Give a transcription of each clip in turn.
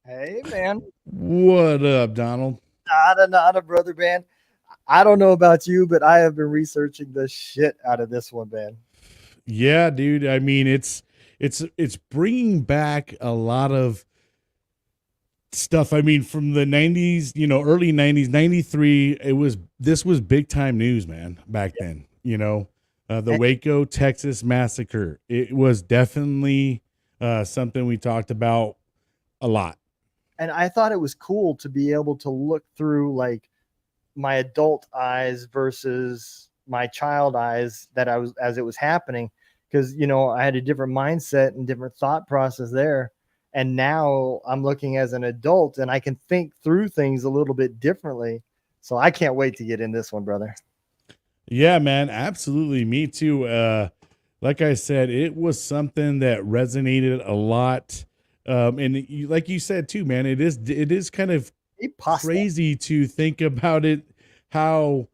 Hey, man. What up, Donald? Nada, brother, man. I don't know about you, but I have been researching the shit out of this one, man. Yeah, dude. I mean, it's bringing back a lot of stuff. I mean, from the '90s, early '90s, '93. This was big time news, man. Back then, the And, Waco Texas Massacre. It was definitely something we talked about a lot. and I thought it was cool to be able to look through like my adult eyes versus my child eyes that I was as it was happening. Because, I had a different mindset and different thought process there. And now I'm looking as an adult and I can think through things a little bit differently. So I can't wait to get in this one, brother. Yeah, man, absolutely. Me too. Like I said, it was something that resonated a lot. Like you said too, man, it is kind of Hey, pasta. crazy to think about it, how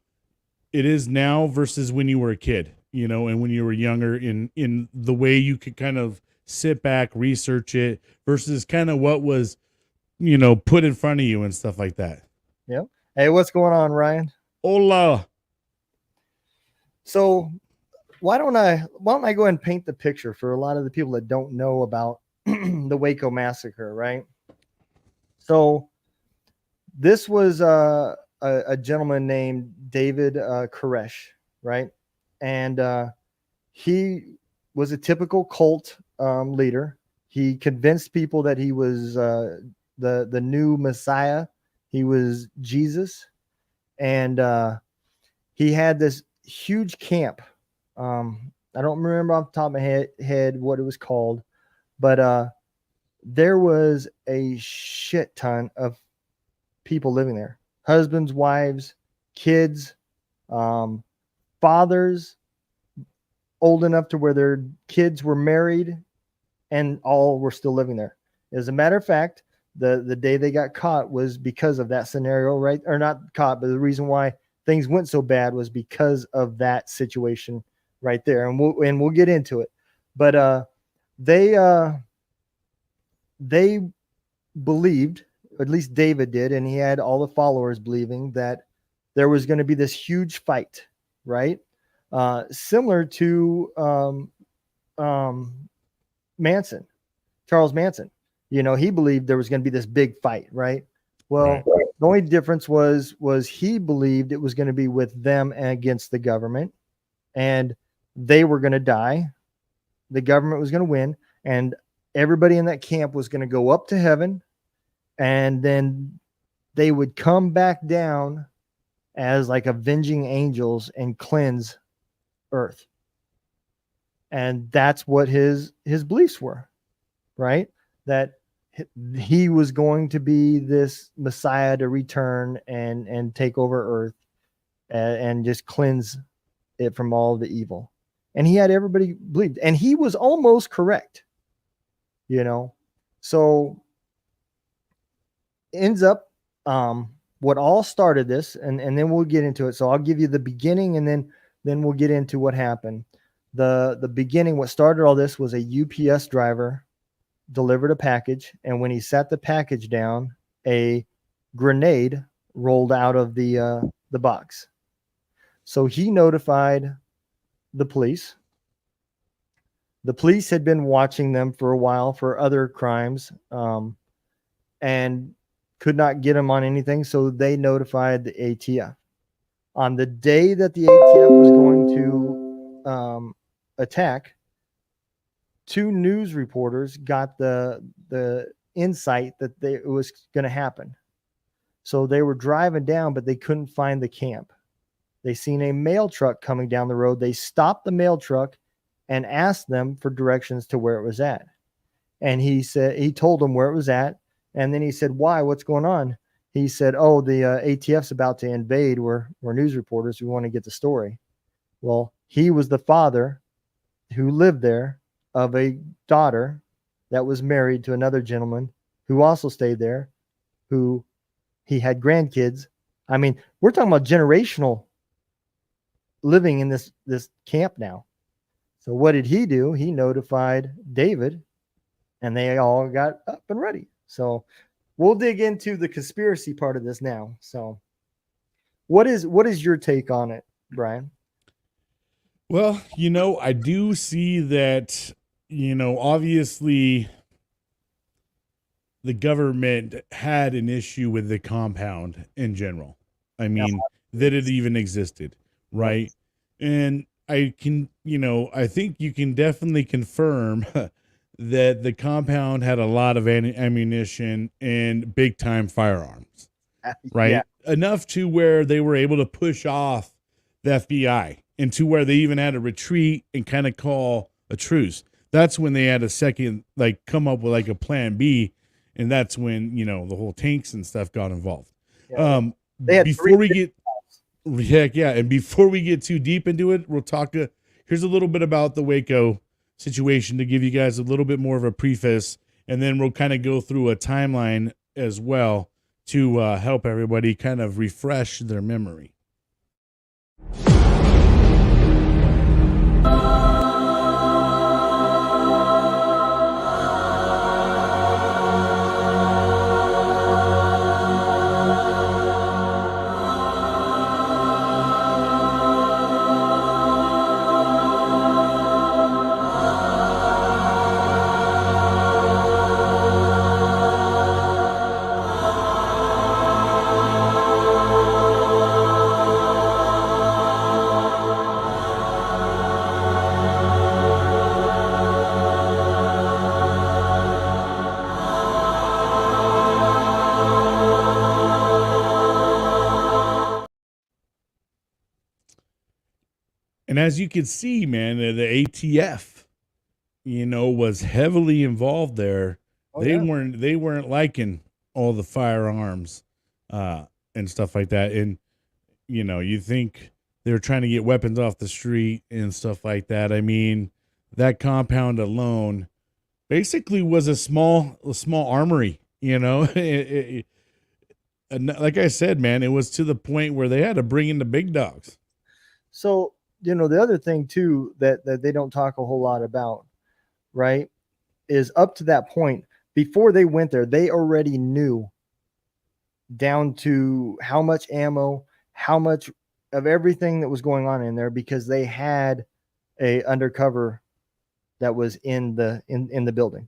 it is now versus when you were a kid, and when you were younger, in the way you could kind of sit back, research it versus kind of what was, put in front of you and stuff like that. Yep. Hey, what's going on, Ryan? Hola. So why don't I go ahead and paint the picture for a lot of the people that don't know about the Waco massacre, right? So this was a gentleman named David Koresh, right? And he was a typical cult leader. He convinced people that he was the new Messiah. He was Jesus, and he had this huge camp. I don't remember off the top of my head what it was called, but there was a shit ton of people living there, husbands, wives, kids, um, fathers old enough to where their kids were married and all were still living there. As a matter of fact, the day they got caught was because of that scenario, right? Or not caught, but the reason why things went so bad was because of that situation right there. And we'll get into it. But they uh they believed, at least David did, and he had all the followers believing that there was going to be this huge fight, right? Similar to um, Manson, Charles Manson. He believed there was going to be this big fight, right? Right. Well, the only difference was he believed it was going to be with them against the government, and they were going to die. The government was going to win, and everybody in that camp was going to go up to heaven, and then they would come back down as like avenging angels and cleanse earth. And that's what his beliefs were, right? That he was going to be this Messiah to return and take over earth, and just cleanse it from all the evil. And he had everybody believed, and he was almost correct, you know. So ends up, what all started this, and then we'll get into it. So I'll give you the beginning, and then we'll get into what happened. The beginning, what started all this was a UPS driver delivered a package, and when he set the package down, a grenade rolled out of the box. So he notified the police. The police had been watching them for a while for other crimes, and could not get him on anything, so they notified the ATF. On the day that the ATF was going to attack, two news reporters got the insight that it was going to happen. So they were driving down, but they couldn't find the camp. They seen a mail truck coming down the road. They stopped the mail truck and asked them for directions to where it was at. And he told them where it was at. And then he said, "Why? What's going on?" He said, "Oh, the ATF's about to invade. We're news reporters. We want to get the story." Well, he was the father who lived there of a daughter that was married to another gentleman who also stayed there, who he had grandkids. I mean, we're talking about generational living in this camp now. So what did he do? He notified David, and they all got up and ready. So we'll dig into the conspiracy part of this now. So, what is your take on it, Brian? Well, I do see that, obviously the government had an issue with the compound in general. I mean, that it even existed, right? And I can, I think you can definitely confirm that the compound had a lot of ammunition and big time firearms, right? Yeah. Enough to where they were able to push off the FBI and to where they even had to retreat and kind of call a truce. That's when they had a second, like, come up with like a plan B. And that's when, the whole tanks and stuff got involved. Yeah. Before we get, heck yeah. And before we get too deep into it, we'll talk, here's a little bit about the Waco situation to give you guys a little bit more of a preface. And then we'll kind of go through a timeline as well to help everybody kind of refresh their memory. And as you can see, man, the ATF, was heavily involved there. They weren't liking all the firearms and stuff like that. And, you think they were trying to get weapons off the street and stuff like that. I mean, that compound alone basically was a small armory, like I said, man, it was to the point where they had to bring in the big dogs. So, the other thing too that they don't talk a whole lot about, right, is up to that point, before they went there, they already knew down to how much ammo, how much of everything that was going on in there, because they had a undercover that was in the building.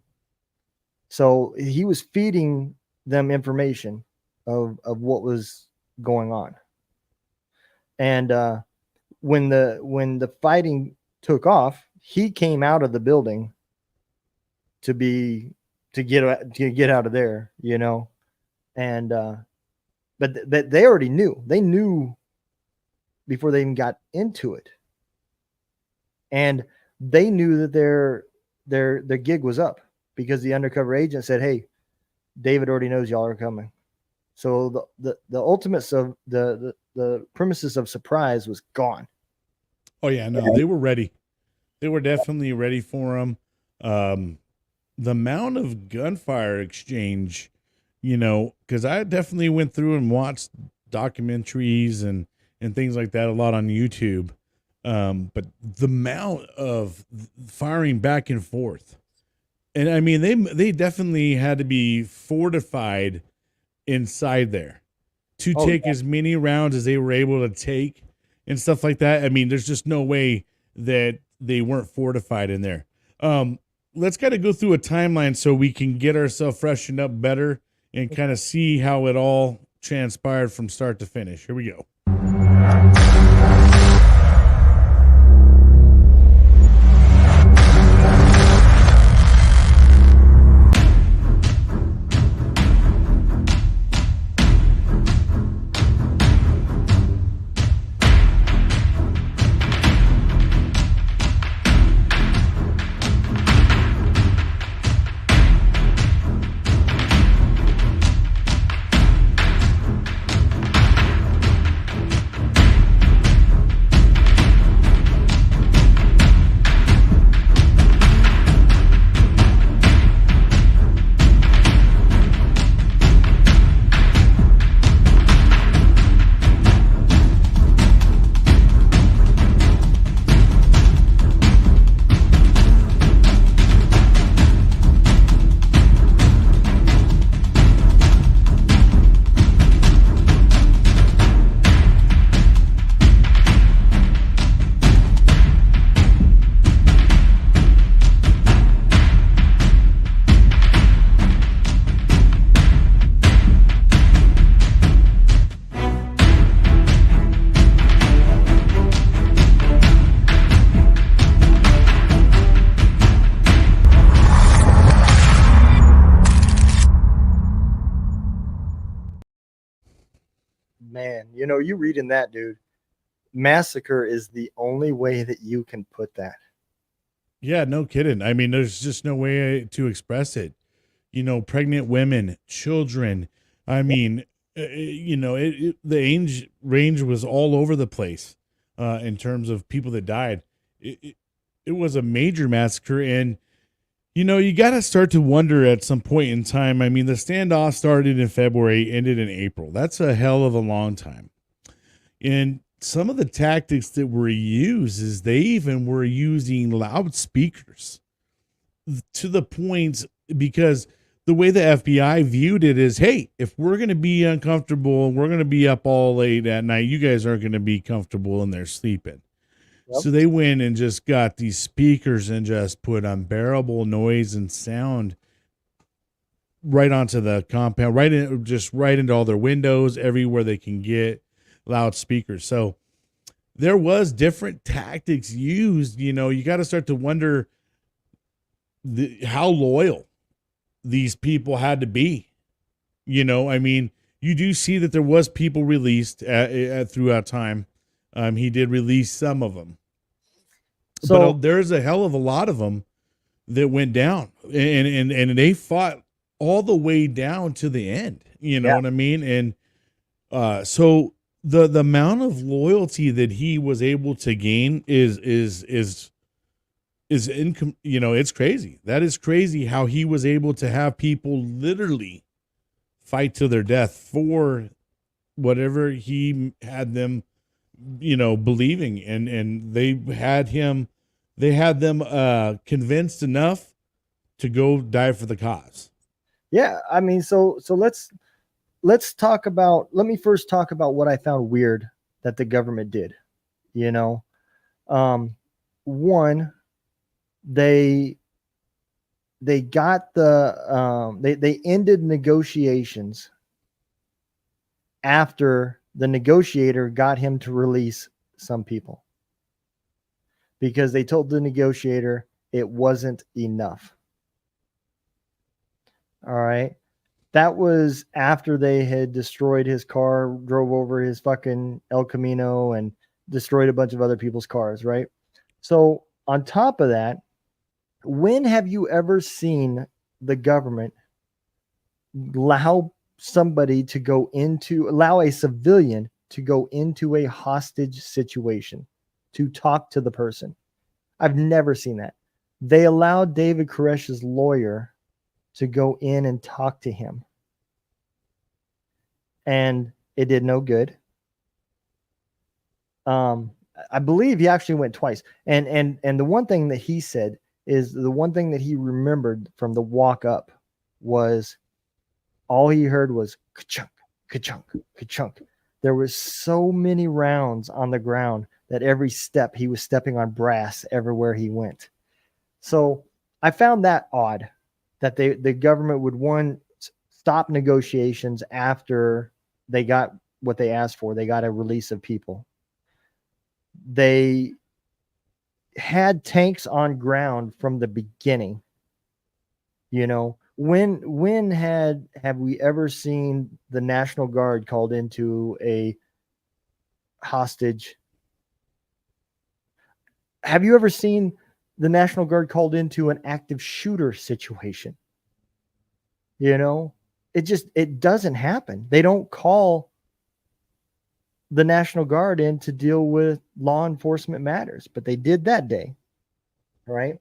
So he was feeding them information of what was going on. And when the fighting took off, he came out of the building to get out of there, and but they already knew. They knew before they even got into it, and they knew that their gig was up, because the undercover agent said, "Hey, David already knows y'all are coming." So the ultimates of the premises of surprise was gone. Oh yeah, no, they were ready. They were definitely ready for them. The amount of gunfire exchange, because I definitely went through and watched documentaries and things like that a lot on YouTube. But the amount of firing back and forth, and I mean, they definitely had to be fortified inside there to take as many rounds as they were able to take and stuff like that. I mean, there's just no way that they weren't fortified in there. Let's kind of go through a timeline so we can get ourselves freshened up better and kind of see how it all transpired from start to finish. Here we go. Man, you know, you reading that, dude. Massacre is the only way that you can put that. Yeah, no kidding. I mean, there's just no way to express it. Pregnant women, children. I mean, the age range was all over the place in terms of people that died. It was a major massacre. And, you got to start to wonder at some point in time. I mean, the standoff started in February, ended in April. That's a hell of a long time. And some of the tactics that were used is they even were using loudspeakers to the point, because the way the FBI viewed it is, hey, if we're going to be uncomfortable and we're going to be up all late at night, you guys aren't going to be comfortable and they're sleeping. Yep. So they went and just got these speakers and just put unbearable noise and sound right onto the compound, right into all their windows, everywhere they can get loudspeakers. So there was different tactics used. You got to start to wonder how loyal these people had to be. I mean, you do see that there was people released throughout time. He did release some of them, So but there's a hell of a lot of them that went down, and they fought all the way down to the end. You know Yeah. what I mean? And so the amount of loyalty that he was able to gain is it's crazy. That is crazy how he was able to have people literally fight to their death for whatever he had them, believing, and they had them convinced enough to go die for the cause. yeah, I mean, so let's talk about. Let me first talk about what I found weird that the government did. You know, one, they got they ended negotiations after the negotiator got him to release some people, because they told the negotiator it wasn't enough. All right. That was after they had destroyed his car, drove over his fucking El Camino, and destroyed a bunch of other people's cars, right? So, on top of that, when have you ever seen the government allow allow a civilian to go into a hostage situation to talk to the person? I've never seen that. They allowed David Koresh's lawyer to go in and talk to him, and it did no good. I believe he actually went twice. And the one thing that he said is, the one thing that he remembered from the walk up was, all he heard was ka-chunk, ka-chunk, ka-chunk. There was so many rounds on the ground that every step he was stepping on brass everywhere he went. So I found that odd, that the government would stop negotiations after they got what they asked for. They got a release of people. They had tanks on ground from the beginning. When have we ever seen the National Guard called into a hostage? Have you ever seen the National Guard called into an active shooter situation? It doesn't happen. They don't call the National Guard in to deal with law enforcement matters, but they did that day. Right?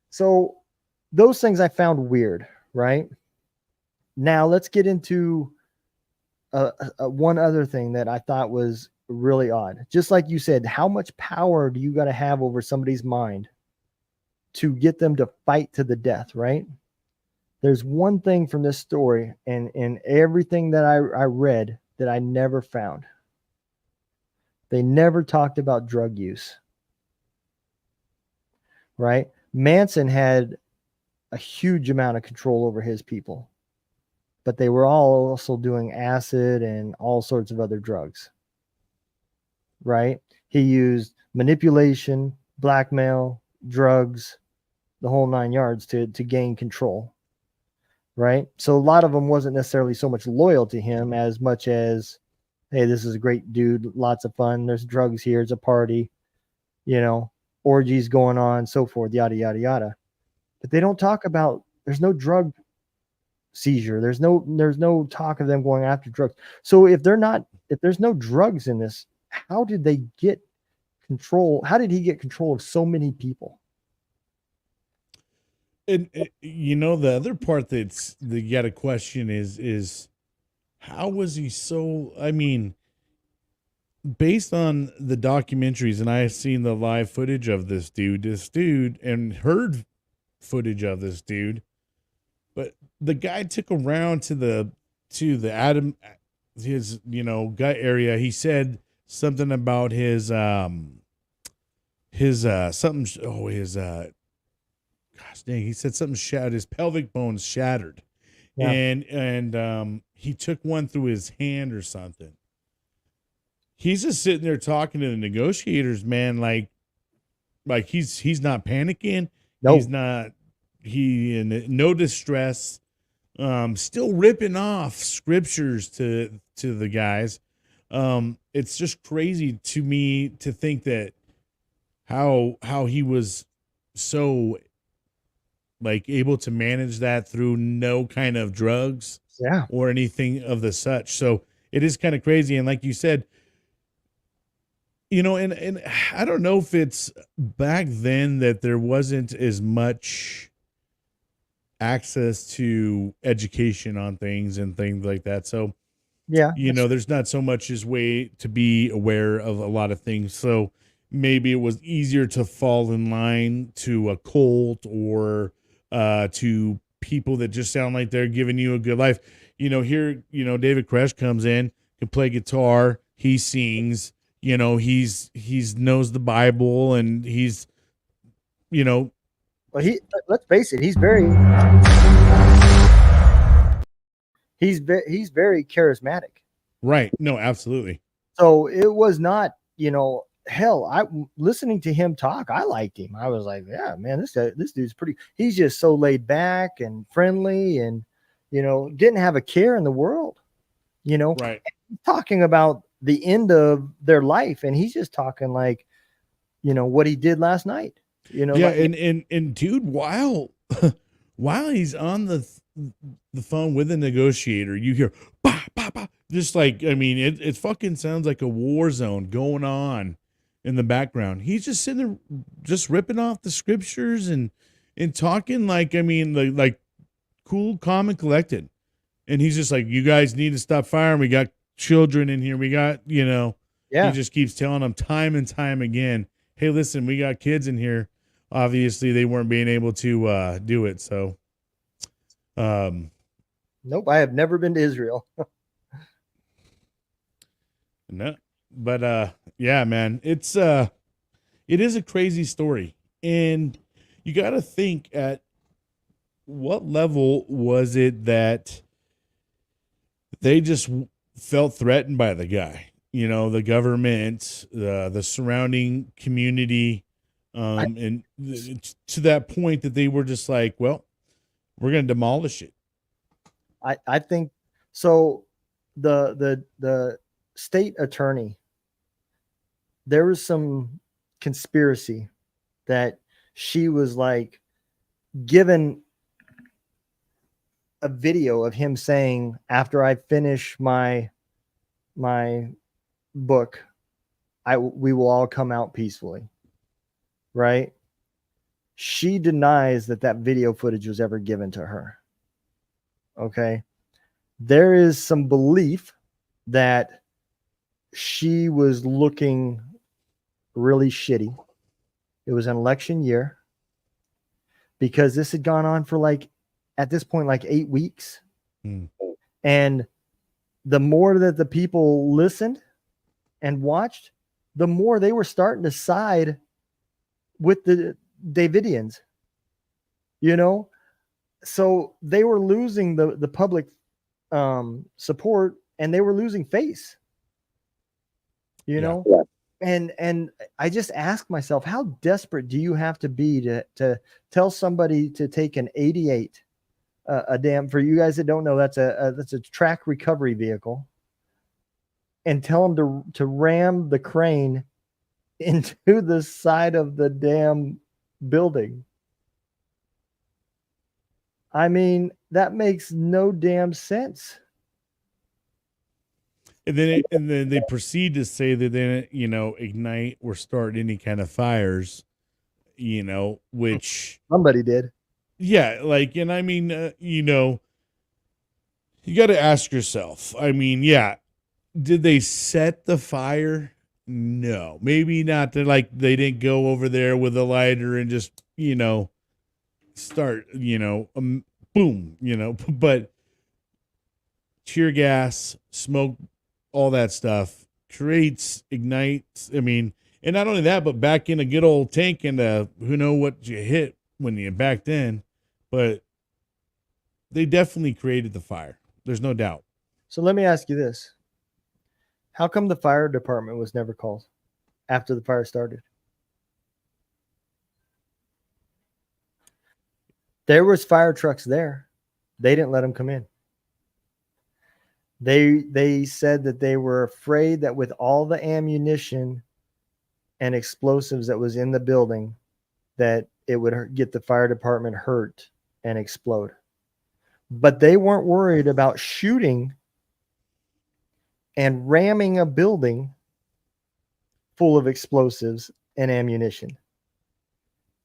So those things I found weird, right? Now let's get into one other thing that I thought was really odd. Just like you said, how much power do you got to have over somebody's mind to get them to fight to the death, right? There's one thing from this story and everything that I read that I never found. They never talked about drug use, right? Manson had a huge amount of control over his people, but they were all also doing acid and all sorts of other drugs, right? He used manipulation, blackmail, drugs, the whole 9 yards to gain control, right? So a lot of them wasn't necessarily so much loyal to him as much as hey, this is a great dude, lots of fun. There's drugs here, it's a party, you know, orgies going on, so forth, yada yada yada. But they don't talk about there's no drug seizure. There's no talk of them going after drugs. So if there's no drugs in this, how did they get control? How did he get control of so many people? And you know, the other part that's that you got to question is how was he so? I mean, based on the documentaries, and I have seen the live footage of this dude, and heard footage of this dude, but the guy took him around to the Adam his gut area. He said something about his something oh his gosh dang, he said something shattered, his pelvic bones shattered. Yeah. And he took one through his hand or something. He's just sitting there talking to the negotiators, man, like he's not panicking. No. He's not he in no distress. Still ripping off scriptures to the guys. It's just crazy to me to think that how he was so like able to manage that through no kind of drugs Yeah. or anything of the such. So it is kind of crazy. And like you said, and I don't know if it's back then that there wasn't as much access to education on things and things like that. So, Yeah. there's not so much as way to be aware of a lot of things. So maybe it was easier to fall in line to a cult or to people that just sound like they're giving you a good life. Here, David Koresh comes in, can play guitar, he sings, he's knows the Bible, and he's, Well, let's face it, he's very charismatic. right. No, absolutely. So it was not, hell, I listening to him talk, I liked him. I was like, yeah, man, this dude's pretty. He's just so laid back and friendly, and didn't have a care in the world. Right. Talking about the end of their life, and he's just talking like, what he did last night. Yeah, like, and dude, while while he's on the phone with the negotiator, you hear bah, bah, bah, just like, I mean, it fucking sounds like a war zone going on in the background. He's just sitting there, just ripping off the scriptures and talking like, I mean, like cool, calm, and collected. And he's just like, you guys need to stop firing. We got children in here. We got, yeah, he just keeps telling them time and time again, hey, listen, we got kids in here. Obviously, they weren't being able to do it. So, nope, I have never been to Israel. no, but yeah, man, it is a crazy story, and you got to think at what level was it that they just felt threatened by the guy? The government, the surrounding community, and to that point that they were just like, well, we're going to demolish it. I think so. The state attorney, there was some conspiracy that she was like given a video of him saying, after I finish my book, we will all come out peacefully. Right? She denies that video footage was ever given to her. Okay. There is some belief that she was looking really shitty. It was an election year, because this had gone on for at this point, 8 weeks. And the more that the people listened and watched, the more they were starting to side with the Davidians, so they were losing the public support, and they were losing face, Yeah. and I just ask myself, how desperate do you have to be to tell somebody to take an 88, for you guys that don't know, that's a track recovery vehicle, and tell them to ram the crane into the side of the damn building. I mean, that makes no damn sense. And then they proceed to say that they didn't, ignite or start any kind of fires, which, Somebody did. yeah, like, and I mean, you got to ask yourself. I mean, yeah, did they set the fire? No, maybe not. They didn't go over there with a lighter and just, start, boom, but tear gas, smoke, all that stuff creates, ignites. I mean, and not only that, but back in a good old tank and who know what you hit when you backed in, but they definitely created the fire. There's no doubt. So let me ask you this. How come the fire department was never called after the fire started? There was fire trucks there. They didn't let them come in. They said that they were afraid that with all the ammunition and explosives that was in the building, that it would get the fire department hurt and explode. But they weren't worried about shooting and ramming a building full of explosives and ammunition.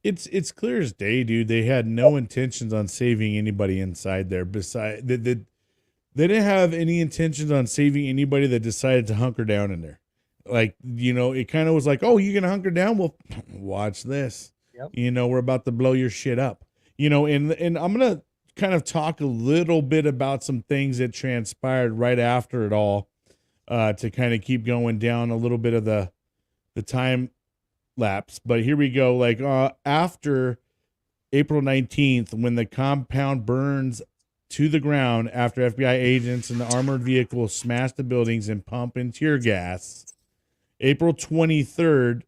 It's clear as day, dude. They had no intentions on saving anybody inside there. Besides, they didn't have any intentions on saving anybody that decided to hunker down in there. Like, it kind of was like, oh, you're gonna hunker down? Well, watch this. Yep. We're about to blow your shit up. And I'm gonna kind of talk a little bit about some things that transpired right after it all, to kind of keep going down a little bit of the time lapse. But here we go. Like, after April 19th, when the compound burns to the ground after FBI agents and the armored vehicle smash the buildings and pump in tear gas. April 23rd,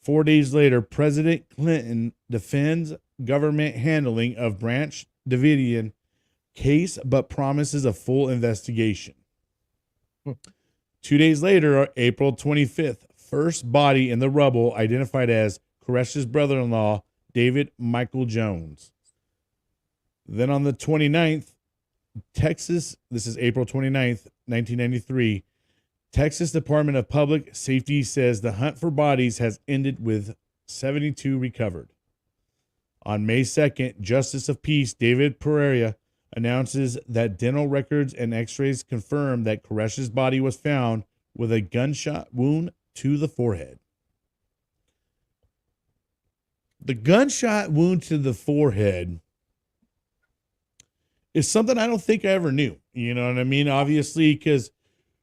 4 days later, President Clinton defends government handling of Branch Davidian case, but promises a full investigation. 2 days later, April 25th, first body in the rubble identified as Koresh's brother-in-law, David Michael Jones. Then on the 29th, Texas, this is April 29th, 1993, Texas Department of Public Safety says the hunt for bodies has ended with 72 recovered. On May 2nd, Justice of Peace David Pereira announces that dental records and x-rays confirm that Koresh's body was found with a gunshot wound to the forehead. The gunshot wound to the forehead is something I don't think I ever knew. You know what I mean? Obviously, because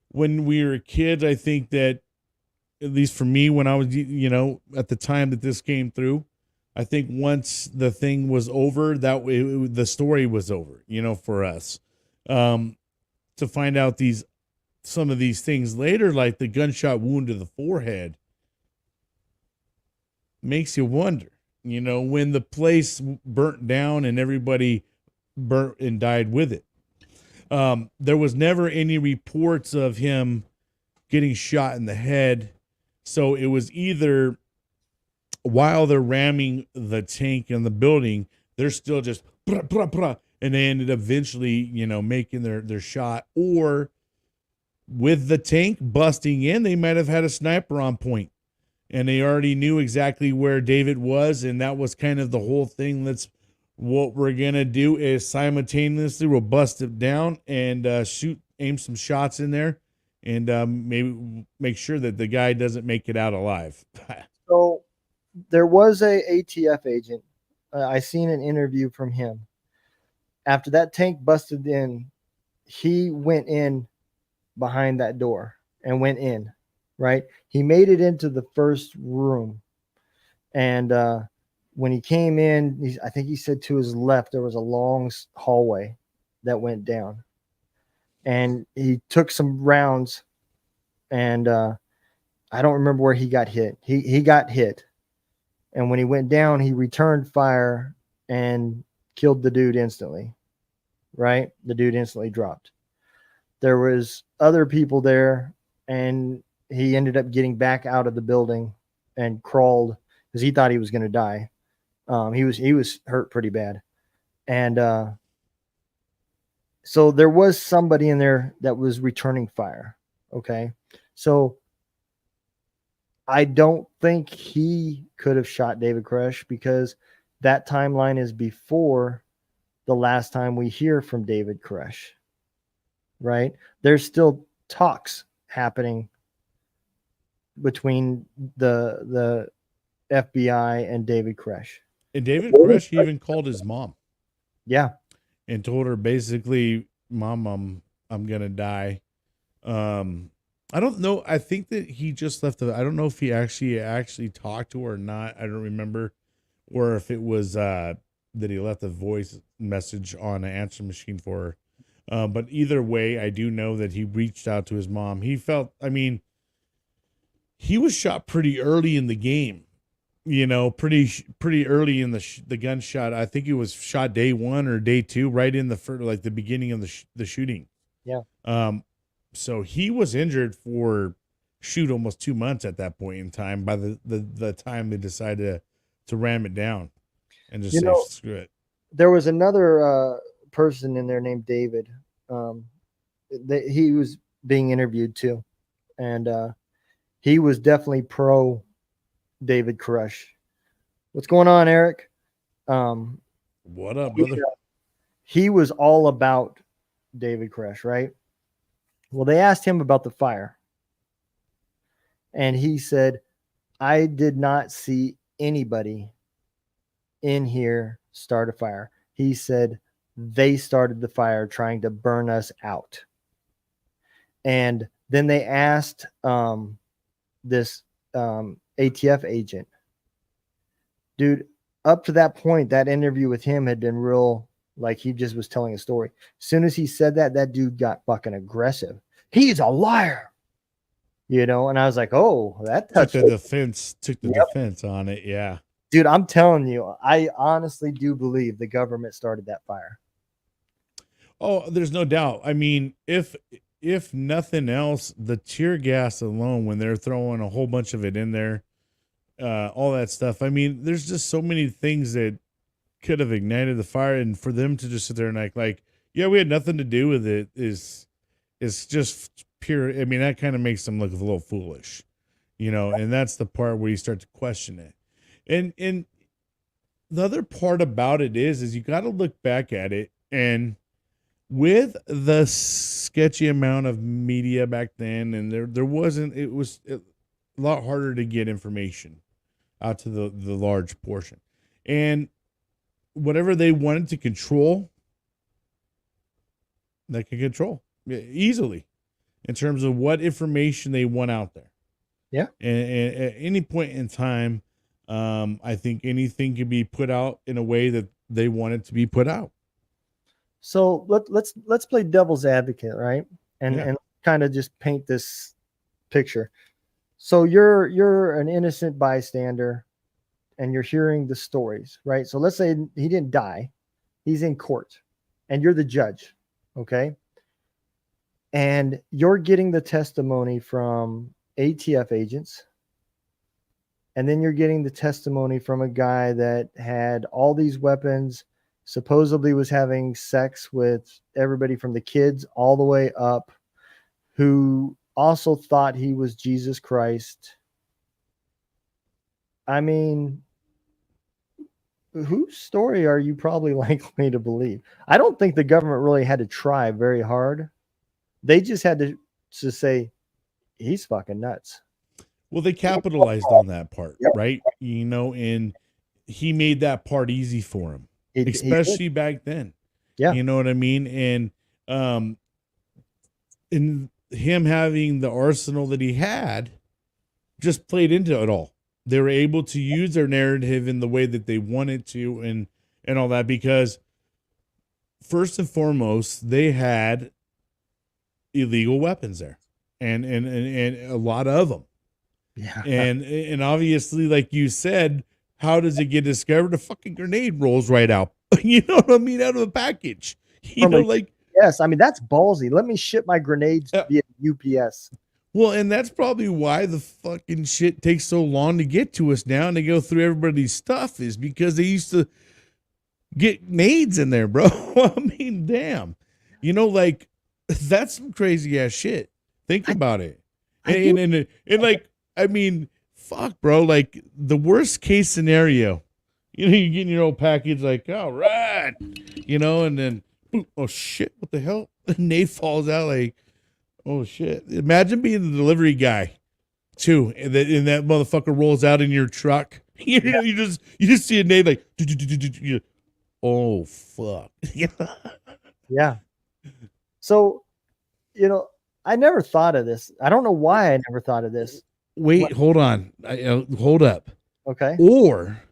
when we were kids, I think that, at least for me, when I was, at the time that this came through, I think once the thing was over, the story was over, for us. To find out some of these things later, like the gunshot wound to the forehead, makes you wonder, when the place burnt down and everybody burnt and died with it. There was never any reports of him getting shot in the head. So it was either while they're ramming the tank in the building, they're still just brah, brah, brah, and they ended up eventually, making their shot, or with the tank busting in, they might have had a sniper on point and they already knew exactly where David was. And that was kind of the whole thing. What we're going to do is simultaneously we'll bust it down and aim some shots in there and maybe make sure that the guy doesn't make it out alive. So there was a ATF agent. I seen an interview from him. After that tank busted in, he went in behind that door and went in, right? He made it into the first room. And when he came in, I think he said to his left, there was a long hallway that went down. And he took some rounds, and I don't remember where he got hit. He got hit. And when he went down, he returned fire and killed the dude instantly, right? The dude instantly dropped. There was other people there and he ended up getting back out of the building and crawled because he thought he was going to die. He was hurt pretty bad, and so there was somebody in there that was returning fire. Okay, so I don't think he could have shot David Koresh because that timeline is before the last time we hear from David Koresh. Right? There's still talks happening between the FBI and David Koresh. And David Koresh even called his mom. Yeah. And told her basically, Mom, I'm gonna die. I don't know. I think that he just left. I don't know if he actually talked to her or not. I don't remember, or if it was that he left a voice message on an answer machine for her. But either way, I do know that he reached out to his mom. He felt. I mean, he was shot pretty early in the game. Pretty early in the gunshot. I think it was shot day 1 or day 2, right in the beginning of the shooting. Yeah. So he was injured for almost 2 months at that point in time. By the time they decided to ram it down and just say screw it. There was another person in there named David. He was being interviewed too, and he was definitely pro David Koresh. What's going on, Eric? What up, brother? He was all about David Koresh, right? Well, they asked him about the fire, and he said, I did not see anybody in here start a fire. He said they started the fire trying to burn us out. And then they asked this ATF agent, dude, up to that point, that interview with him had been real, like he just was telling a story. As soon as he said that dude got fucking aggressive. He's a liar, and I was like, oh, that took the defense on it. Yeah, dude, I'm telling you, I honestly do believe the government started that fire. Oh, there's no doubt. I mean, if nothing else, the tear gas alone, when they're throwing a whole bunch of it in there, all that stuff. I mean, there's just so many things that could have ignited the fire, and for them to just sit there and act like, yeah, we had nothing to do with it is just pure. I mean, that kind of makes them look a little foolish, and that's the part where you start to question it. And the other part about it is you got to look back at it, and with the sketchy amount of media back then, and there wasn't, it was a lot harder to get information out to the large portion. And whatever they wanted to control, they could control easily in terms of what information they want out there. Yeah. And at any point in time, I think anything can be put out in a way that they want it to be put out. So let's play devil's advocate, right? And kind of just paint this picture. So you're an innocent bystander, and you're hearing the stories, right? So let's say he didn't die, he's in court, and you're the judge, okay? And you're getting the testimony from ATF agents, and then you're getting the testimony from a guy that had all these weapons, supposedly was having sex with everybody from the kids all the way up, who also thought he was Jesus Christ. I mean, whose story are you probably likely to believe? I don't think the government really had to try very hard. They just had to say, he's fucking nuts. Well, they capitalized on that part, right? And he made that part easy for him, especially back then. Yeah. You know what I mean? And in him having the arsenal that he had just played into it all. They were able to use their narrative in the way that they wanted to and all that, because first and foremost, they had illegal weapons there and a lot of them. Yeah. And obviously, like you said, how does it get discovered? A fucking grenade rolls right out. You know what I mean? Out of a package. Yes, I mean, that's ballsy. Let me ship my grenades via UPS. Well, and that's probably why the fucking shit takes so long to get to us now and they go through everybody's stuff is because they used to get nades in there, bro. I mean, damn. Like that's some crazy ass shit. Think about it. I do. And like, I mean, fuck, bro. Like the worst case scenario, you get your old package, like, all right, and then, boop, oh shit, what the hell? Nate falls out, like, oh shit. Imagine being the delivery guy, too, and that motherfucker rolls out in your truck. You just see a Nate like, oh fuck. Yeah. So, I never thought of this. I don't know why I never thought of this. Wait, hold on. Hold up. Okay. Or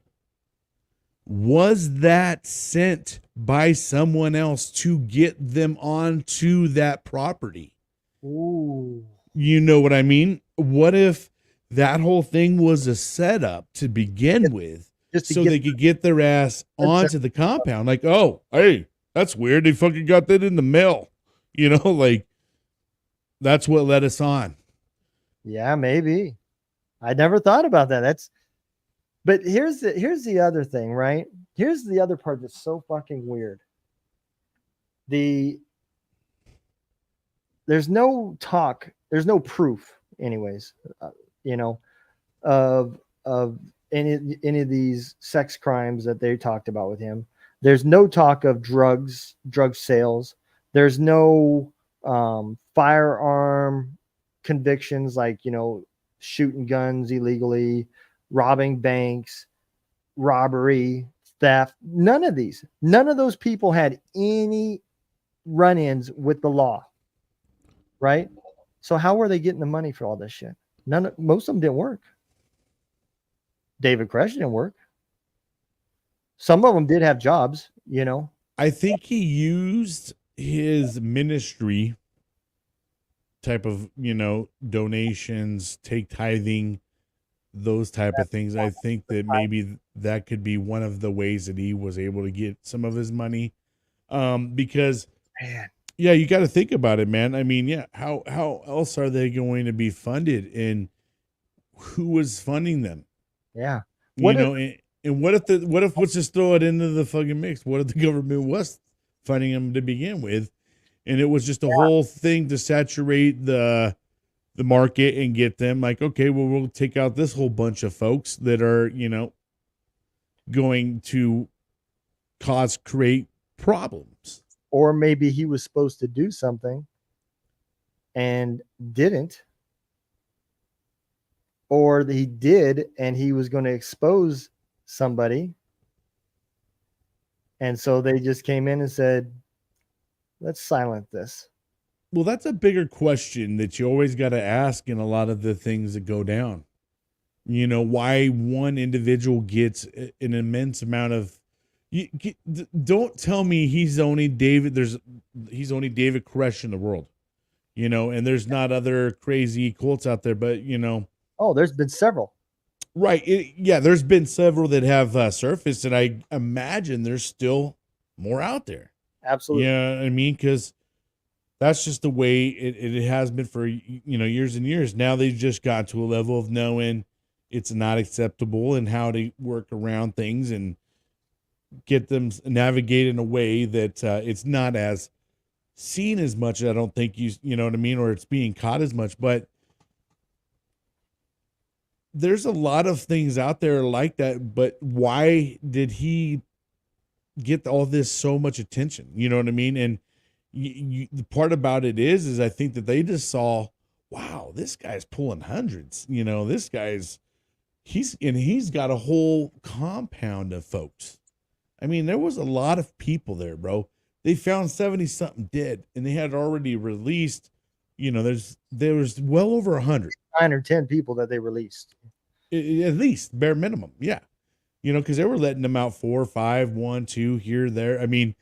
was that sent by someone else to get them onto that property? Ooh. You know what I mean? What if that whole thing was a setup to begin with Just to so get they could get their ass onto the compound? Like, oh, hey, that's weird. They fucking got that in the mail. Like that's what led us on. Yeah, maybe. I never thought about that. But here's the other thing, right? Here's the other part that's so fucking weird. There's no talk, there's no proof, anyways, of any of these sex crimes that they talked about with him. There's no talk of drug sales. There's no firearm convictions, like shooting guns illegally, robbing banks, robbery, theft. None of those people had any run-ins with the law, right? So how were they getting the money for all this shit? Most of them didn't work. David Koresh didn't work. Some of them did have jobs, I think he used his ministry type of, donations, take tithing, those type of things. I think that maybe that could be one of the ways that he was able to get some of his money. Because Man. yeah, you got to think about it, man. I mean, yeah, how else are they going to be funded, and who was funding them? Yeah. And what if let's just throw it into the fucking mix? What if the government was funding them to begin with, and it was just a whole thing to saturate the market and get them like, okay, well, we'll take out this whole bunch of folks that are, going to create problems. Or maybe he was supposed to do something and didn't. Or he did and he was going to expose somebody. And so they just came in and said, let's silence this. Well, that's a bigger question that you always got to ask in a lot of the things that go down. Why one individual gets an immense amount of. Don't tell me he's only David Koresh in the world, and there's not other crazy cults out there, but Oh, there's been several. Right. There's been several that have surfaced, and I imagine there's still more out there. Absolutely. Yeah, I mean, because that's just the way it has been for years and years. Now they've just got to a level of knowing it's not acceptable and how to work around things and get them navigate in a way that it's not as seen as much. I don't think you know what I mean, or it's being caught as much, but there's a lot of things out there like that. But why did he get all this so much attention? You know what I mean? And the part about it is I think that they just saw, wow, this guy's pulling hundreds. This guy's he's got a whole compound of folks. I mean, there was a lot of people there, bro. They found 70 something dead, and they had already released. There was well over 100, 9 or 10 people that they released, at least bare minimum. Yeah, because they were letting them out 4, 5, 1, 2 here, there. I mean,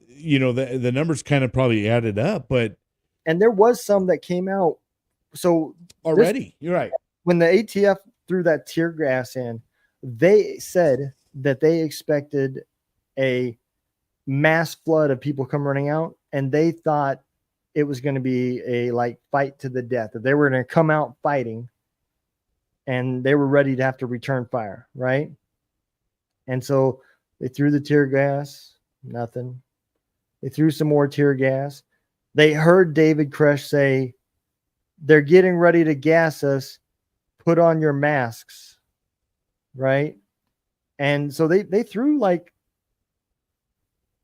the numbers kind of probably added up, but and there was some that came out. So already, you're right. When the ATF threw that tear gas in, they said that they expected a mass flood of people come running out, and they thought it was going to be a like fight to the death, that they were going to come out fighting and they were ready to have to return fire, right? And so they threw the tear gas, nothing. They threw some more tear gas. They heard David Koresh say, they're getting ready to gas us. Put on your masks, right? And so they threw like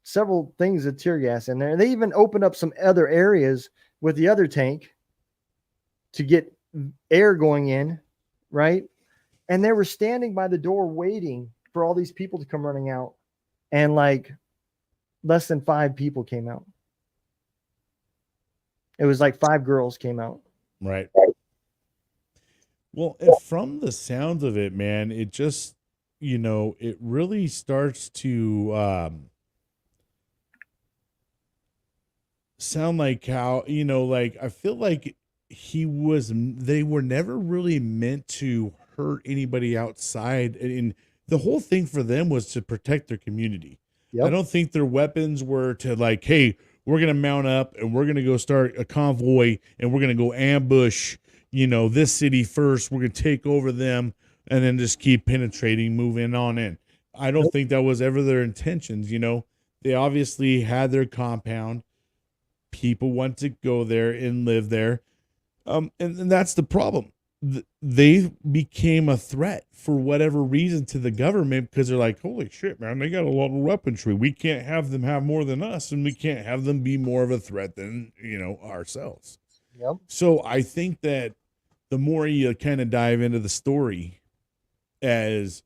several things of tear gas in there. They even opened up some other areas with the other tank to get air going in, right? And they were standing by the door waiting for all these people to come running out. And like less than 5 people came out. It was like 5 girls came out. Right. Well, and from the sounds of it, man, it just, it really starts to sound like how, like I feel like they were never really meant to hurt anybody outside. And the whole thing for them was to protect their community. Yep. I don't think their weapons were to like, hey, we're going to mount up and we're going to go start a convoy and we're going to go ambush, this city first. We're going to take over them and then just keep penetrating, moving on in. I don't think that was ever their intentions. They obviously had their compound. People want to go there and live there. And that's the problem. They became a threat for whatever reason to the government because they're like, holy shit, man, they got a lot of weaponry. We can't have them have more than us, and we can't have them be more of a threat than, ourselves. Yep. So I think that the more you kind of dive into the story, as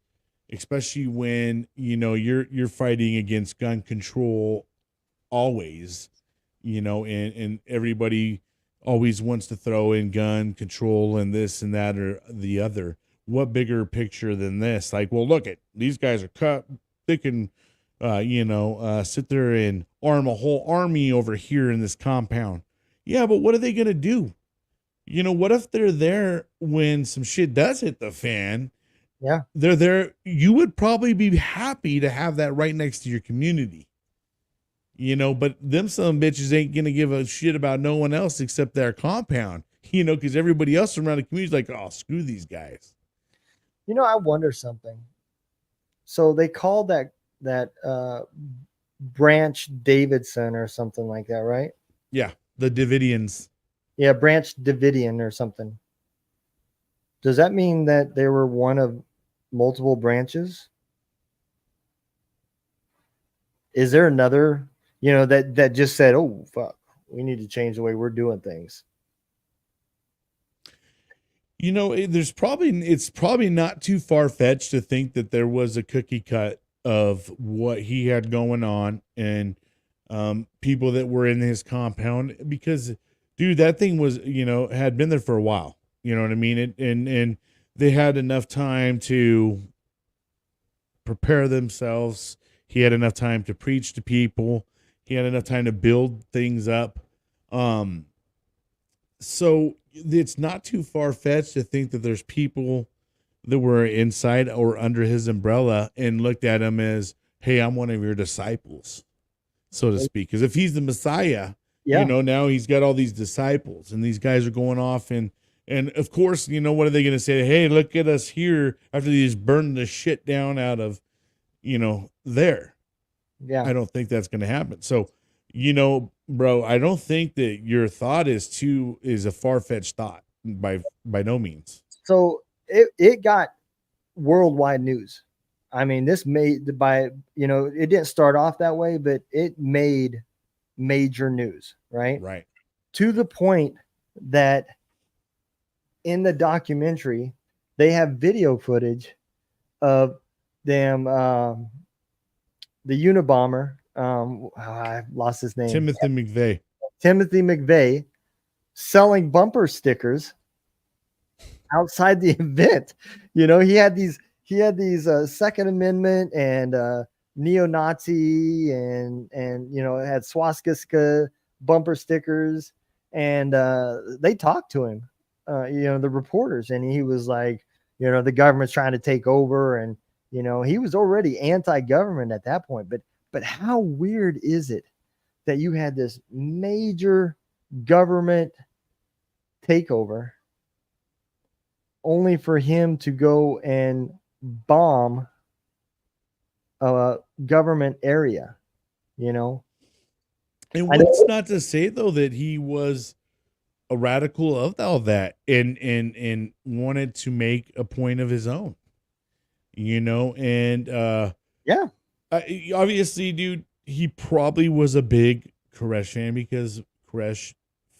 especially when, you're fighting against gun control always, and everybody always wants to throw in gun control and this and that or the other. What bigger picture than this? Like, well, look at these guys are cut. They can, sit there and arm a whole army over here in this compound. Yeah, but what are they going to do? What if they're there when some shit does hit the fan? Yeah. They're there. You would probably be happy to have that right next to your community. But them some bitches ain't going to give a shit about no one else except their compound, because everybody else around the community is like, oh, screw these guys. I wonder something. So they called that Branch Davidson or something like that, right? Yeah. The Davidians. Yeah. Branch Davidian or something. Does that mean that they were one of multiple branches? Is there another, that just said, oh, fuck, we need to change the way we're doing things? It's probably not too far fetched to think that there was a cookie cut of what he had going on and people that were in his compound, because dude, that thing was, had been there for a while, you know what I mean? And they had enough time to prepare themselves. He had enough time to preach to people. He had enough time to build things up. So it's not too far-fetched to think that there's people that were inside or under his umbrella and looked at him as, hey, I'm one of your disciples, so to speak. Because if he's the Messiah, now he's got all these disciples and these guys are going off and of course, what are they going to say? Hey, look at us here after they just burned the shit down out of, there. Yeah. I don't think that's going to happen. So, bro, I don't think that your thought is a far-fetched thought by no means. So it got worldwide news. I mean, this made it didn't start off that way, but it made major news, right? Right. To the point that in the documentary, they have video footage of them, the Unabomber, I lost his name. Timothy McVeigh selling bumper stickers outside the event. He had these Second Amendment and neo-Nazi and it had swastika bumper stickers, and they talked to him, the reporters, and he was like, the government's trying to take over, and he was already anti-government at that point. But how weird is it that you had this major government takeover, only for him to go and bomb a government area, you know. And I know, what's not to say though that he was a radical of all that and wanted to make a point of his own, and yeah, obviously, dude, he probably was a big Koresh fan because Koresh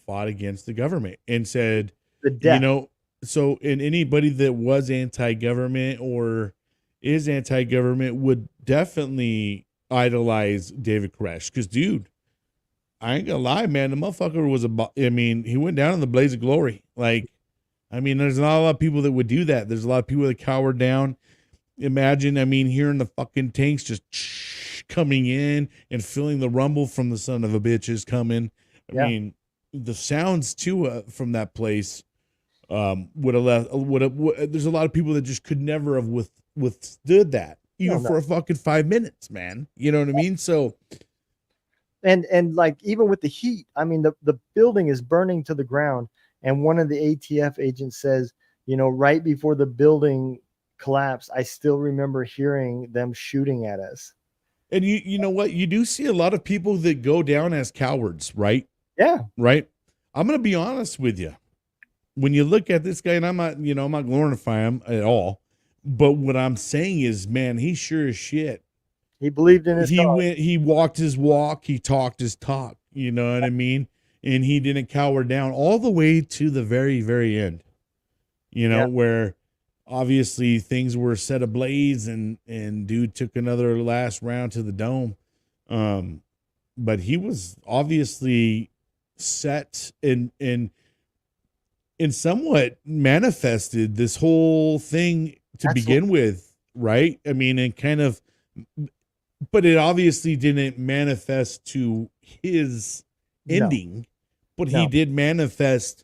fought against the government and said, the you death. know, so and anybody that was anti-government or is anti-government would definitely idolize David Koresh because, dude, I ain't gonna lie, man, the motherfucker was I mean, he went down in the blaze of glory. Like, I mean, there's not a lot of people that would do that. There's a lot of people that cowered down. Imagine, I mean, hearing the fucking tanks just coming in and feeling the rumble from the son of a bitches coming. I Yeah, mean, the sounds too from that place would have left. There's a lot of people that just could never have withstood that, no, even no. for a fucking 5 minutes, man. You know what I mean? So, And like even with the heat, I mean the building is burning to the ground, and one of the ATF agents says, right before the building collapsed, I still remember hearing them shooting at us. and you know what? You do see a lot of people that go down as cowards, right? Yeah, Right. I'm gonna be honest with you. When you look at this guy, and I'm not glorifying him at all, but what I'm saying is, man, he sure as shit. he believed in his cause. He walked his walk, he talked his talk, you know what I mean? And he didn't cower down all the way to the very, very end, Yeah, where obviously things were set ablaze and dude took another last round to the dome. Um, but he was obviously set and somewhat manifested this whole thing to absolutely. begin with, right? I mean, and kind of, but it obviously didn't manifest to his No, ending, but he no. did manifest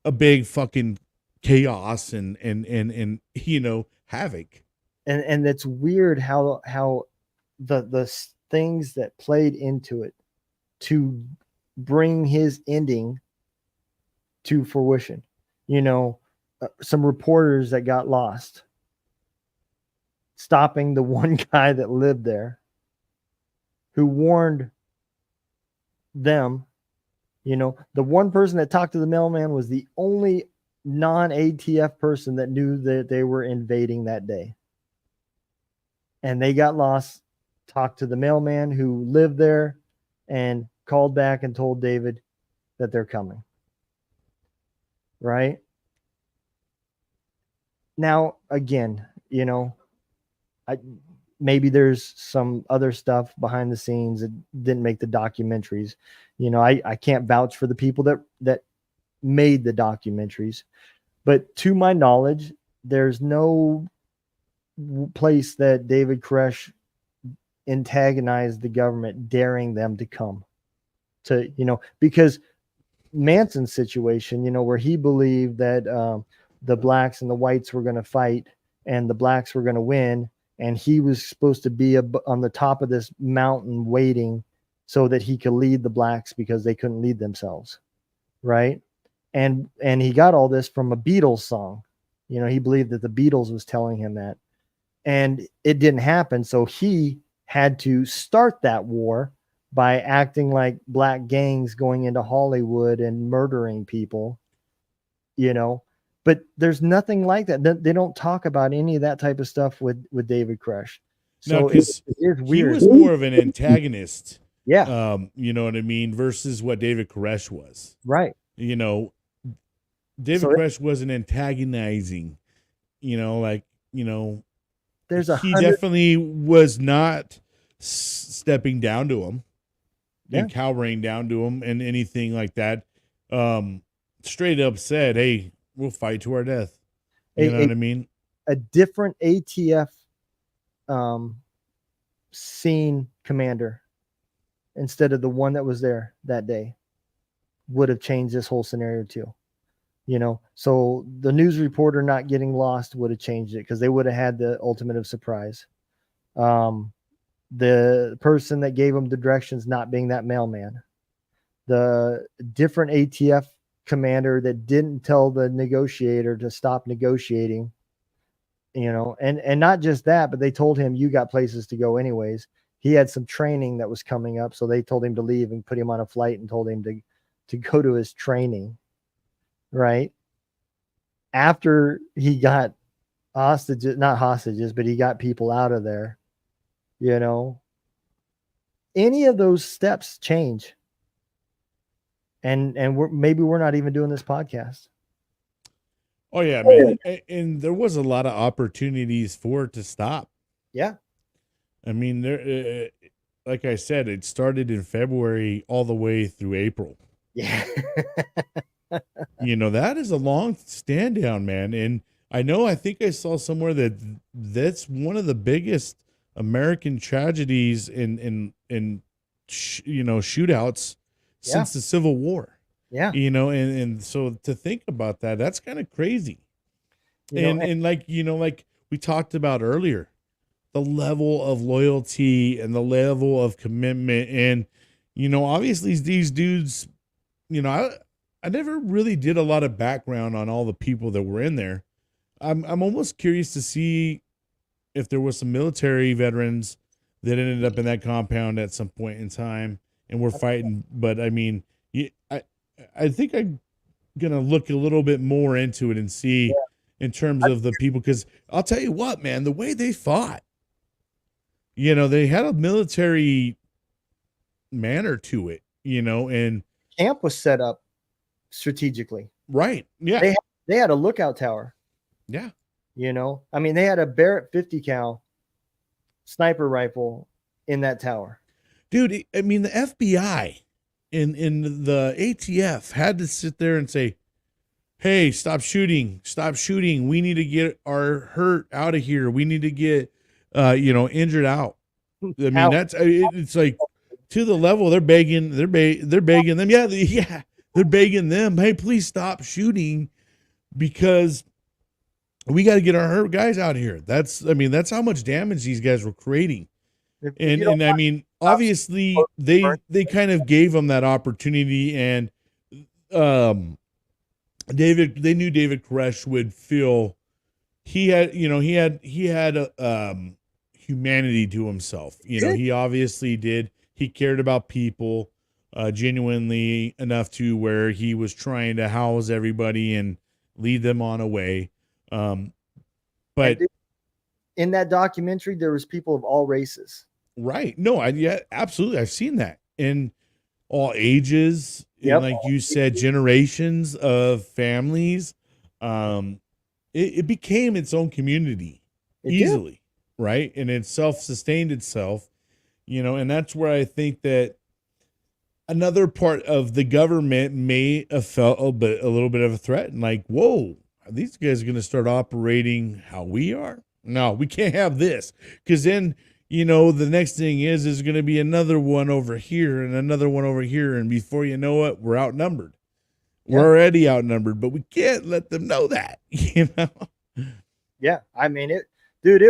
a big fucking chaos and havoc. And it's weird how the things that played into it to bring his ending to fruition. Some reporters that got lost, stopping the one guy that lived there who warned them. The one person that talked to the mailman was the only non-ATF person that knew that they were invading that day. And they got lost, talked to the mailman who lived there, and called back and told David that they're coming. Right? Now, again, I maybe there's some other stuff behind the scenes that didn't make the documentaries. I can't vouch for the people that made the documentaries, but to my knowledge, there's no place that David Koresh antagonized the government, daring them to come to, because Manson's situation, where he believed that the blacks and the whites were going to fight and the blacks were going to win. And he was supposed to be on the top of this mountain waiting so that he could lead the blacks because they couldn't lead themselves. Right. And he got all this from a Beatles song. He believed that the Beatles was telling him that. And it didn't happen. So he had to start that war by acting like black gangs going into Hollywood and murdering people, but there's nothing like that. They don't talk about any of that type of stuff with David Koresh. Now, So it because is he weird. was more of an antagonist, Yeah, you know what I mean, versus what David Koresh was. right. You know, David So Koresh wasn't antagonizing, like, there's he 100. definitely was not stepping down to him Yeah, and cowering down to him and anything like that. Straight up said, hey, we'll fight to our death. You know a, a, what I mean? a different ATF um, scene commander instead of the one that was there that day would have changed this whole scenario too. So the news reporter not getting lost would have changed it because they would have had the ultimate of surprise. The person that gave them the directions not being that mailman, the different ATF commander that didn't tell the negotiator to stop negotiating, and not just that, but they told him, you got places to go anyways. He had some training that was coming up, so they told him to leave and put him on a flight and told him to go to his training, right? After he got hostages, not hostages, but he got people out of there, any of those steps change. And maybe we're not even doing this podcast. Oh yeah, man. And there was a lot of opportunities for it to stop. Yeah. I mean, there, like I said, it started in February all the way through April. Yeah. That is a long stand down, man. And I think I saw somewhere that that's one of the biggest American tragedies in shootouts since the Civil War. Yeah. And so to think about that, that's kind of crazy. And like we talked about earlier, the level of loyalty and the level of commitment. And, obviously these dudes, I never really did a lot of background on all the people that were in there. I'm almost curious to see if there was some military veterans that ended up in that compound at some point in time and were fighting. But I mean, I think I'm gonna look a little bit more into it and see in terms of the people, because I'll tell you what, man, the way they fought, they had a military manner to it, and camp was set up strategically. Right. Yeah. They had a lookout tower. Yeah. I mean, they had a Barrett 50 cal sniper rifle in that tower. Dude, I mean, the FBI in the ATF had to sit there and say, hey, stop shooting. We need to get our hurt out of here. We need to get, injured out. I mean, it's like to the level they're begging them. Yeah. They're begging them, hey, please stop shooting because we got to get our hurt guys out of here. That's how much damage these guys were creating. And I mean, obviously they kind of gave them that opportunity, and they knew David Koresh would feel he had humanity to himself. He obviously did. He cared about people genuinely enough to where he was trying to house everybody and lead them on a way. But in that documentary, there was people of all races. Right. No, absolutely. I've seen that in all ages. Yep. And like you said, generations of families. It became its own community easily. Right. And it self-sustained itself, and that's where I think that another part of the government may have felt a little bit of a threat, and like, whoa, are these guys going to start operating how we are? No, we can't have this, because then, the next thing is going to be another one over here and another one over here. And before you know it, we're outnumbered. Yeah. We're already outnumbered, but we can't let them know that, Yeah. I mean, it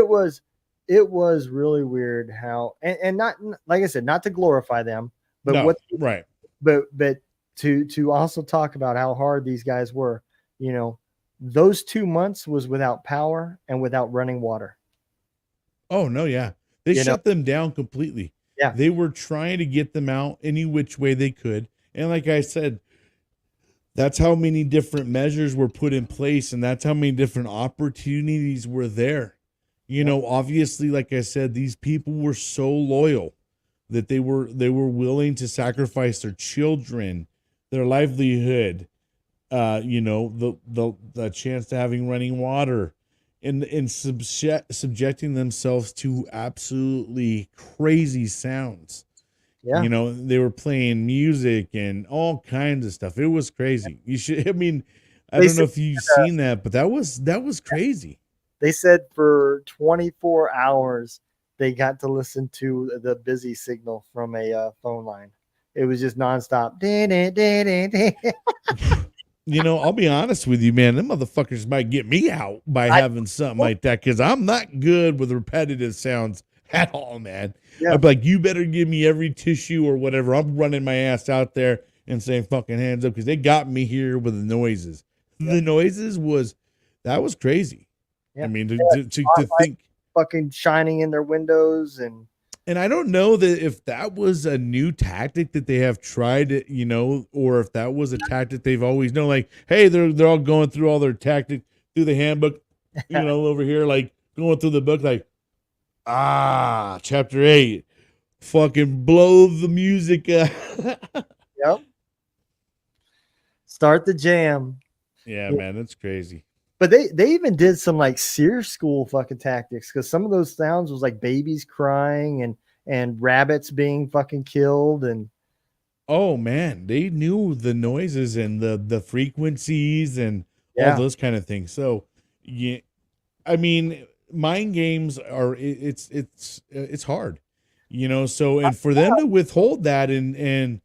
was really weird how, and not, like I said, not to glorify them, but right. But to also talk about how hard these guys were, those 2 months was without power and without running water. Oh no. Yeah. They shut them down completely. Yeah. They were trying to get them out any which way they could. And like I said, that's how many different measures were put in place. And that's how many different opportunities were there. Obviously, like I said, these people were so loyal that they were willing to sacrifice their children, their livelihood, the chance to having running water, and subjecting themselves to absolutely crazy sounds. Yeah. They were playing music and all kinds of stuff. It was crazy. I don't know if you've seen that, but that was crazy. They said for 24 hours, they got to listen to the busy signal from a phone line. It was just nonstop. I'll be honest with you, man. Them motherfuckers might get me out by having something like that, because I'm not good with repetitive sounds at all, man. Yeah. I'd be like, you better give me every tissue or whatever. I'm running my ass out there and saying fucking hands up because they got me here with the noises. Yep. The noises that was crazy. Yeah. I mean, to Spotlight think, fucking shining in their windows and I don't know that if that was a new tactic that they have tried, or if that was a tactic they've always known. Like, hey, they're all going through all their tactics through the handbook, over here, like going through the book, like, chapter 8, fucking blow the music up. yep. Start the jam. Yeah, man, that's crazy. But they even did some like Sears school fucking tactics because some of those sounds was like babies crying and rabbits being fucking killed and Oh man, they knew the noises and the frequencies and all yeah. those kind of things. So, yeah, I mean, mind games are it's hard, So, and for them to withhold that and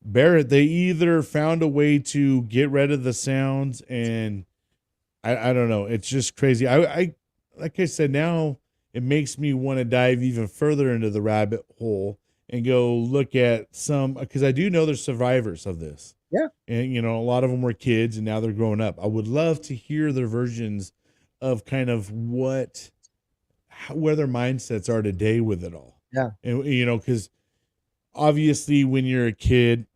bear it, they either found a way to get rid of the sounds, and I don't know. It's just crazy. I like I said, now it makes me want to dive even further into the rabbit hole and go look at some, because I do know there's survivors of this. Yeah. And a lot of them were kids and now they're growing up. I would love to hear their versions of kind of where their mindsets are today with it all. Yeah. And because obviously when you're a kid,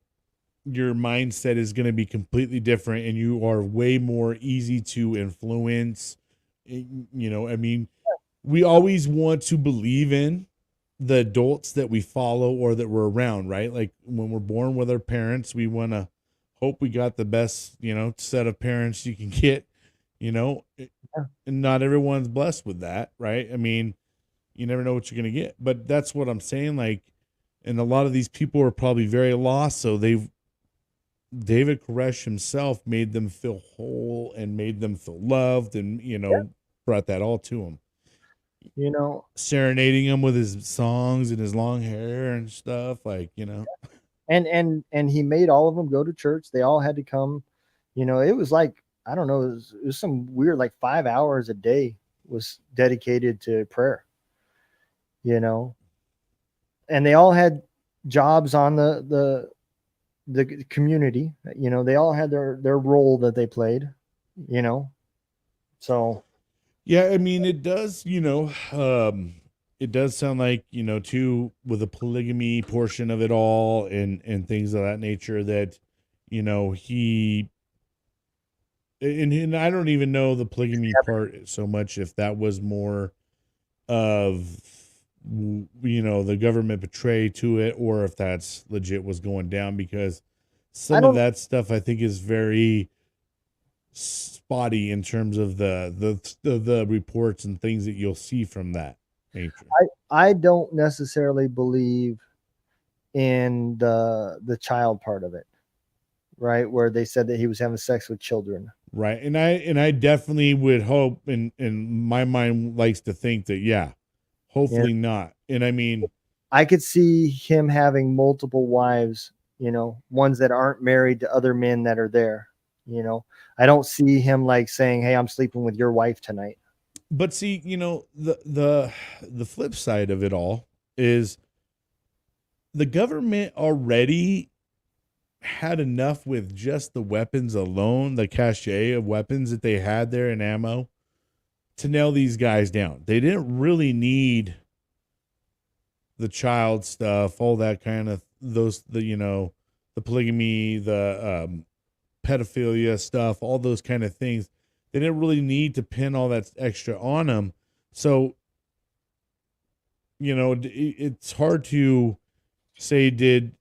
your mindset is going to be completely different and you are way more easy to influence. I mean, we always want to believe in the adults that we follow or that we're around, right? Like when we're born with our parents, we want to hope we got the best, set of parents you can get, and not everyone's blessed with that, right? I mean, you never know what you're going to get, but that's what I'm saying. Like, and a lot of these people are probably very lost. So David Koresh himself made them feel whole and made them feel loved and, brought that all to them. Serenading him with his songs and his long hair and stuff, like, And he made all of them go to church. They all had to come. It was like, I don't know, it was some weird, like 5 hours a day was dedicated to prayer, and they all had jobs on the community. They all had their role that they played, so yeah, I mean, it does, it does sound like, too, with the polygamy portion of it all and things of that nature that, he, and I don't even know the polygamy part so much, if that was more of, the government betray to it, or if that's legit was going down, because some of that stuff I think is very spotty in terms of the reports and things that you'll see from that nature. I don't necessarily believe in the child part of it, right? Where they said that he was having sex with children. Right. And I definitely would hope, and my mind likes to think that, yeah, hopefully not. And I mean, I could see him having multiple wives, ones that aren't married to other men that are there. I don't see him like saying, "Hey, I'm sleeping with your wife tonight." But see, the flip side of it all is the government already had enough with just the weapons alone, the cache of weapons that they had there and ammo to nail these guys down. They didn't really need the child stuff, all that kind of the polygamy, the pedophilia stuff, all those kind of things. They didn't really need to pin all that extra on them. So, it's hard to say,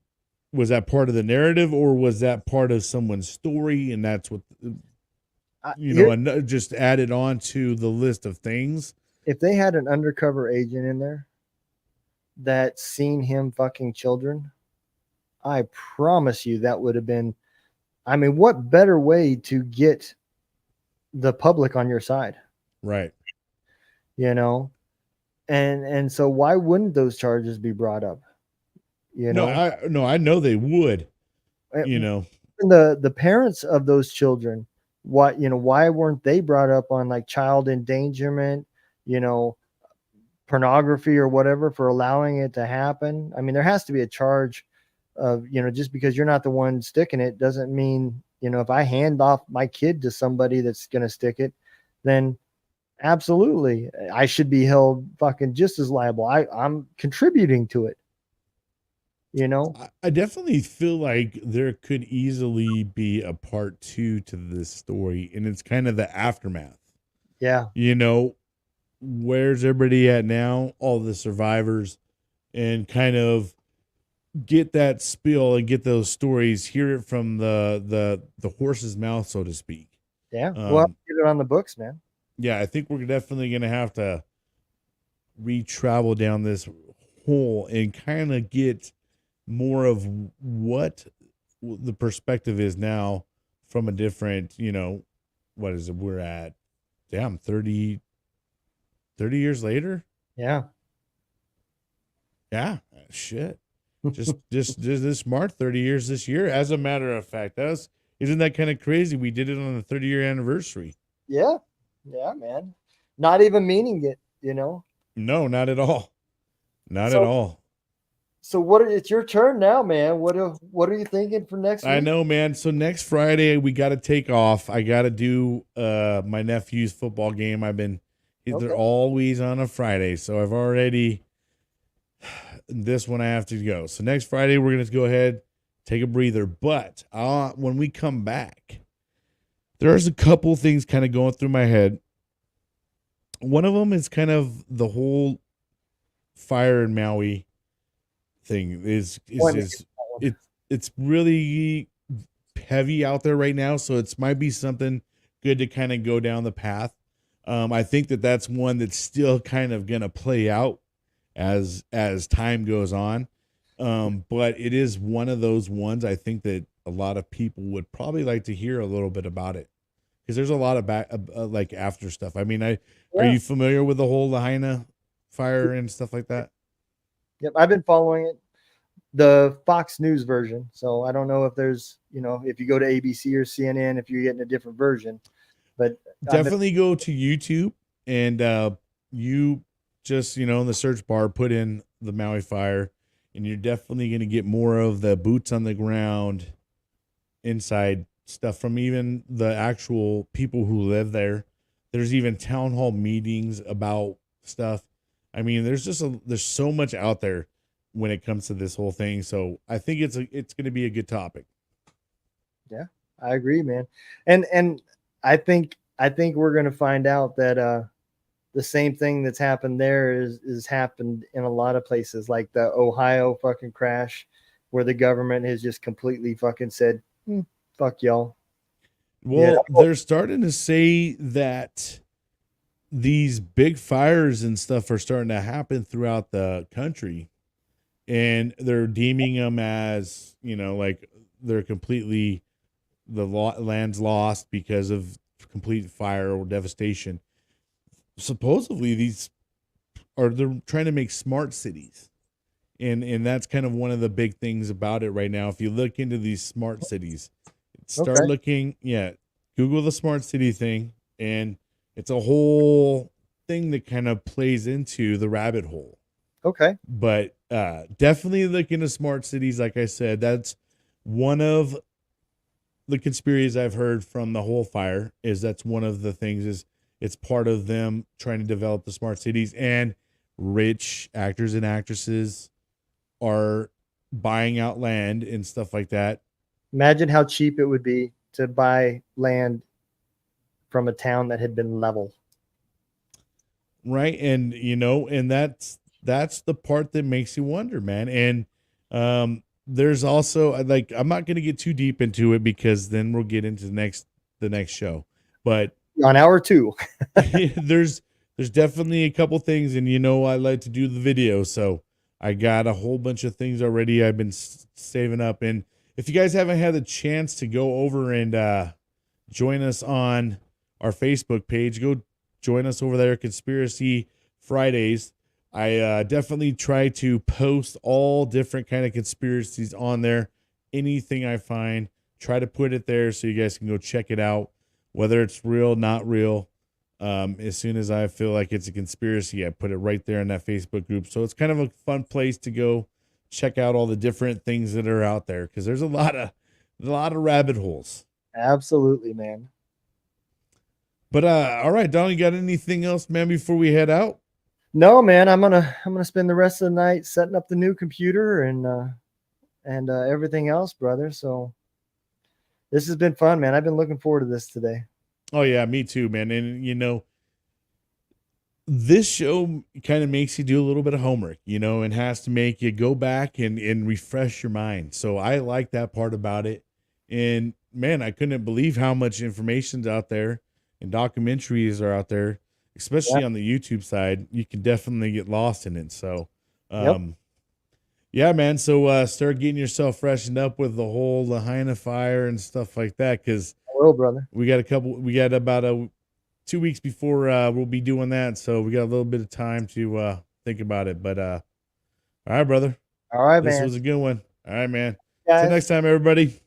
was that part of the narrative or was that part of someone's story? And that's what, and just added on to the list of things. If they had an undercover agent in there that seen him fucking children, I promise you that would have been, I mean, what better way to get the public on your side? Right. And so why wouldn't those charges be brought up? I know they would, the parents of those children, why weren't they brought up on like child endangerment, pornography or whatever for allowing it to happen? I mean, there has to be a charge just because you're not the one sticking it doesn't mean, if I hand off my kid to somebody that's going to stick it, then absolutely I should be held fucking just as liable. I'm contributing to it, you know? I definitely feel like there could easily be a part two to this story, and it's kind of the aftermath. Yeah. You know, where's everybody at now? All the survivors, and kind of get that spill and get those stories, hear it from the horse's mouth, so to speak. Yeah. Well, get it on the books, man. Yeah, I think we're definitely gonna have to re-travel down this hole and kind of get more of what the perspective is now from a different, what is it? We're at, damn, 30 years later. Yeah. Yeah, shit. Just this March, 30 years this year. As a matter of fact, isn't that kind of crazy? We did it on the 30-year anniversary. Yeah. Yeah, man. Not even meaning it, No, not at all. Not So- at all. So it's your turn now, man. What are you thinking for next week? I know, man. So next Friday we got to take off. I got to do my nephew's football game. They're always on a Friday, so I've already this one I have to go. So next Friday we're going to go ahead, take a breather, but when we come back, there's a couple things kind of going through my head. One of them is kind of the whole fire in Maui thing it's really heavy out there right now, so it might be something good to kind of go down the path. I think that's one that's still kind of gonna play out as time goes on, but it is one of those ones I think that a lot of people would probably like to hear a little bit about it, because there's a lot of like after stuff. I mean, are you familiar with the whole Lahaina fire and stuff like that? Yep, I've been following it, the Fox News version. So I don't know if there's, if you go to ABC or CNN, if you're getting a different version, but definitely go to YouTube and you just, in the search bar, put in the Maui fire, and you're definitely going to get more of the boots on the ground inside stuff from even the actual people who live there. There's even town hall meetings about stuff. I mean, there's so much out there when it comes to this whole thing. So I think it's going to be a good topic. Yeah, I agree, man. And I think we're going to find out that the same thing that's happened there is happened in a lot of places, like the Ohio fucking crash, where the government has just completely fucking said, fuck y'all. Well, they're starting to say that these big fires and stuff are starting to happen throughout the country, and they're deeming them as, like they're completely, the land's lost because of complete fire or devastation. Supposedly they're trying to make smart cities, and that's kind of one of the big things about it right now. If you look into these smart cities, Google the smart city thing, and it's a whole thing that kind of plays into the rabbit hole. Okay. But definitely look into smart cities. Like I said, that's one of the conspiracies I've heard from the whole fire, is that's one of the things, is it's part of them trying to develop the smart cities, and rich actors and actresses are buying out land and stuff like that. Imagine how cheap it would be to buy land from a town that had been leveled. Right. And, and that's the part that makes you wonder, man. And there's also, like, I'm not going to get too deep into it, because then we'll get into the next show. But on hour 2, there's definitely a couple things, and I like to do the video, so I got a whole bunch of things already I've been saving up. And if you guys haven't had the chance to go over and join us on our Facebook page, go join us over there, Conspiracy Fridays. I definitely try to post all different kind of conspiracies on there. Anything I find, try to put it there so you guys can go check it out, whether it's real, not real. As soon as I feel like it's a conspiracy, I put it right there in that Facebook group. So it's kind of a fun place to go check out all the different things that are out there, because there's a lot of rabbit holes. Absolutely, man. But all right, Don, you got anything else, man, before we head out? No, man, I'm gonna spend the rest of the night setting up the new computer and everything else, brother. So this has been fun, man. I've been looking forward to this today. Oh yeah, me too, man. And this show kind of makes you do a little bit of homework, and has to make you go back and refresh your mind. So I like that part about it. And man, I couldn't believe how much information's out there and documentaries are out there, especially Yeah. on the YouTube side. You can definitely get lost in it. So, Yep. yeah, man. So start getting yourself freshened up with the whole Lahaina fire and stuff like that, because I will, brother. we got about 2 weeks before we'll be doing that. So we got a little bit of time to think about it. But all right, brother. All right, This man. was a good one. All right, man. Guys. Till next time, everybody.